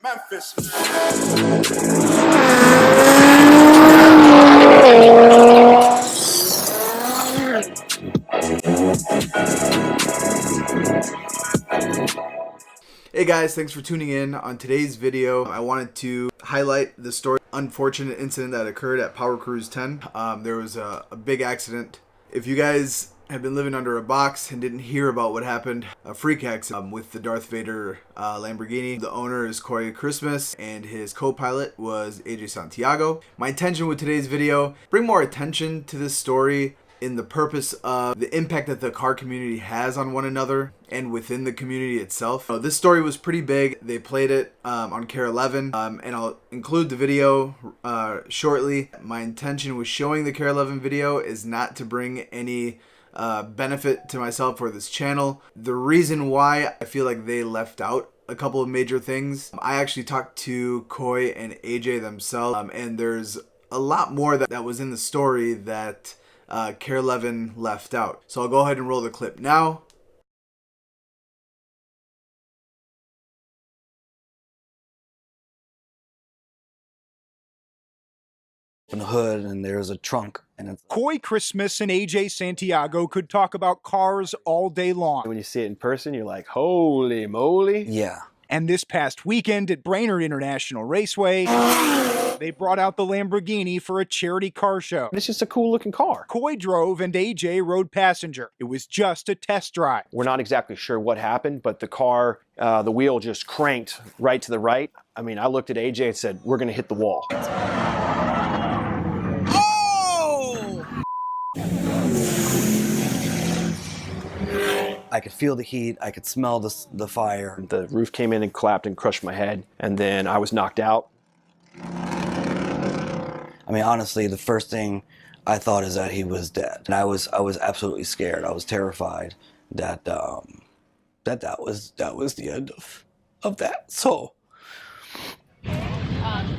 Memphis. Hey guys, thanks for tuning in. On today's video, I wanted to highlight the unfortunate incident that occurred at Powercruise 10. There was a big accident. If you guys have been living under a box and didn't hear about what happened, a freak accident with the Darth Vader Lamborghini. The owner is Coy Christmas and his co-pilot was AJ Santiago. My intention with today's video, bring more attention to this story in the purpose of the impact that the car community has on one another and within the community itself. So this story was pretty big. They played it on Care 11, and I'll include the video shortly. My intention with showing the Care 11 video is not to bring any benefit to myself or this channel. The reason why I feel like they left out a couple of major things, I actually talked to Coy and AJ themselves, and there's a lot more that was in the story that Care 11 left out. So I'll go ahead and roll the clip now. In the hood, and there's a trunk, and it's Coy Christmas and AJ Santiago could talk about cars all day long. When you see it in person, you're like, holy moly. yeah. And this past weekend at Brainerd International Raceway, they brought out the Lamborghini for a charity car show. It's just a cool looking car. Coy drove and AJ rode passenger. It was just a test drive. We're not exactly sure what happened, but the car, the wheel just cranked right to the right. I mean, I looked at AJ and said, we're going to hit the wall. I could feel the heat. I could smell the fire. The roof came in and clapped and crushed my head, and then I was knocked out. I mean, honestly, the first thing I thought is that he was dead, and I was absolutely scared. I was terrified that that was the end of that. So,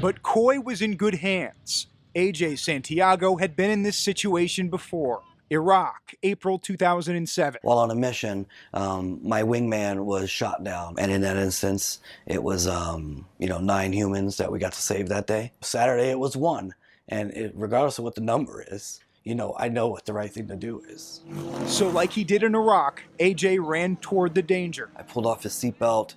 But Coy was in good hands. AJ Santiago had been in this situation before. Iraq, April 2007. while on a mission, my wingman was shot down, and in that instance, it was 9 humans that we got to save that day. Saturday, it was 1, and regardless of what the number is, I know what the right thing to do is. So like he did in Iraq, AJ ran toward the danger. I pulled off his seatbelt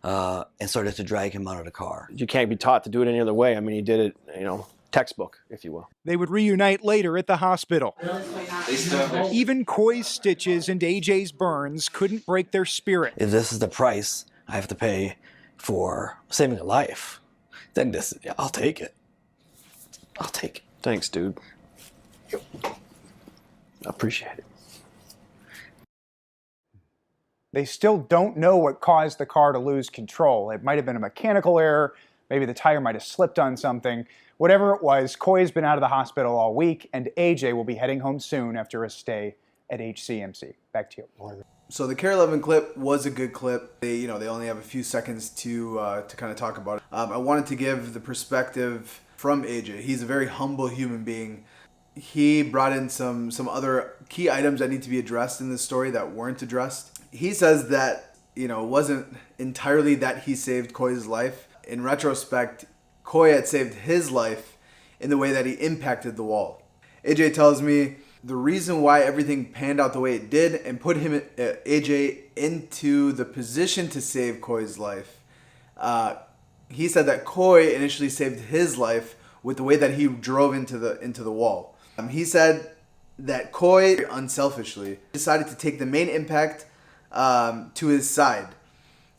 and started to drag him out of the car. You can't be taught to do it any other way. I mean, he did it, textbook, if you will. They would reunite later at the hospital. Even Coy's stitches and AJ's burns couldn't break their spirit. If this is the price I have to pay for saving a life, then I'll take it. I'll take it. Thanks, dude. I appreciate it. They still don't know what caused the car to lose control. It might have been a mechanical error. Maybe the tire might have slipped on something. Whatever it was, Coy's been out of the hospital all week, and AJ will be heading home soon after a stay at HCMC. Back to you. So the Care 11 clip was a good clip. They only have a few seconds to kind of talk about it. I wanted to give the perspective from AJ. He's a very humble human being. He brought in some other key items that need to be addressed in this story that weren't addressed. He says that, it wasn't entirely that he saved Coy's life. In retrospect, Coy had saved his life in the way that he impacted the wall. AJ tells me the reason why everything panned out the way it did and put him, AJ, into the position to save Coy's life. He said that Coy initially saved his life with the way that he drove into the wall. He said that Coy unselfishly decided to take the main impact to his side.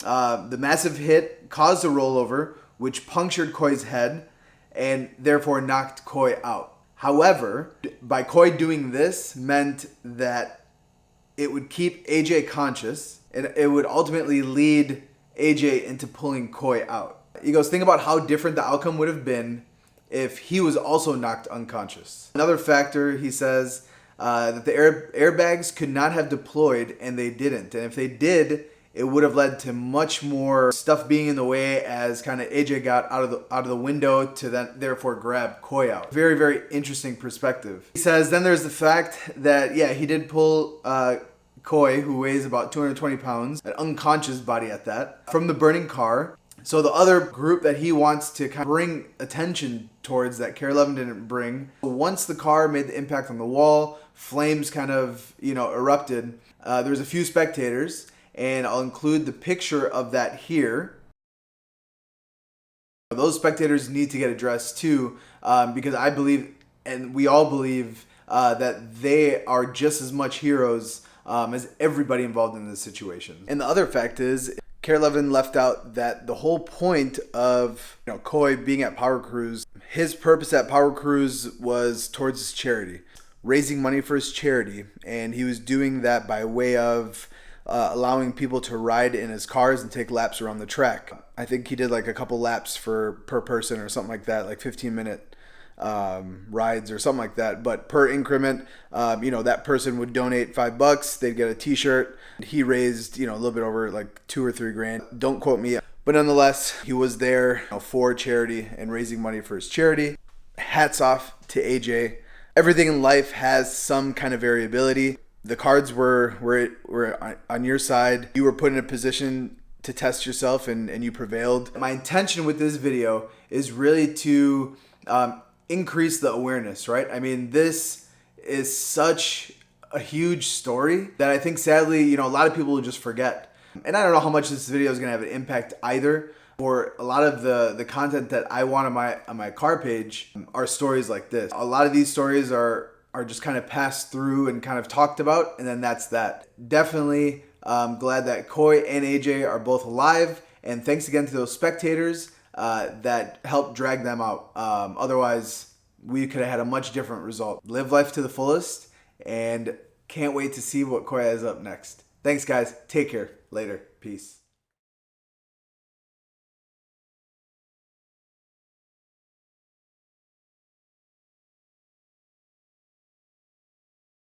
The massive hit caused a rollover, which punctured Coy's head and therefore knocked Coy out. However, by Coy doing this meant that it would keep AJ conscious, and it would ultimately lead AJ into pulling Coy out. He goes, think about how different the outcome would have been if he was also knocked unconscious. Another factor, he says, that the airbags could not have deployed, and they didn't. And if they did, it would have led to much more stuff being in the way as kind of AJ got out of the window to then therefore grab Coy out. Very, very interesting perspective. He says then there's the fact that, yeah, he did pull Coy, who weighs about 220 pounds, an unconscious body at that, from the burning car. So the other group that he wants to kind of bring attention towards that Care 11 didn't bring, once the car made the impact on the wall, flames kind of, erupted. There's a few spectators, and I'll include the picture of that here. Those spectators need to get addressed too, because I believe, and we all believe, that they are just as much heroes as everybody involved in this situation. And the other fact is, Care 11 left out that the whole point of Coy being at Powercruise, his purpose at Powercruise was towards his charity, raising money for his charity, and he was doing that by way of allowing people to ride in his cars and take laps around the track. I think he did like a couple laps per person or something like that, like 15-minute rides or something like that. But per increment, that person would donate $5. They'd get a T-shirt. He raised, a little bit over like $2 or $3 grand. Don't quote me, but nonetheless, he was there for charity and raising money for his charity. Hats off to AJ. Everything in life has some kind of variability. The cards were on your side. You were put in a position to test yourself, and you prevailed. My intention with this video is really to increase the awareness, right? I mean, this is such a huge story that I think sadly, a lot of people will just forget. And I don't know how much this video is going to have an impact either. For a lot of the content that I want on my car page are stories like this. A lot of these stories are just kind of passed through and kind of talked about, and then that's that. Definitely glad that Coy and AJ are both alive, and thanks again to those spectators that helped drag them out. Otherwise, we could have had a much different result. Live life to the fullest, and can't wait to see what Coy has up next. Thanks, guys. Take care. Later. Peace.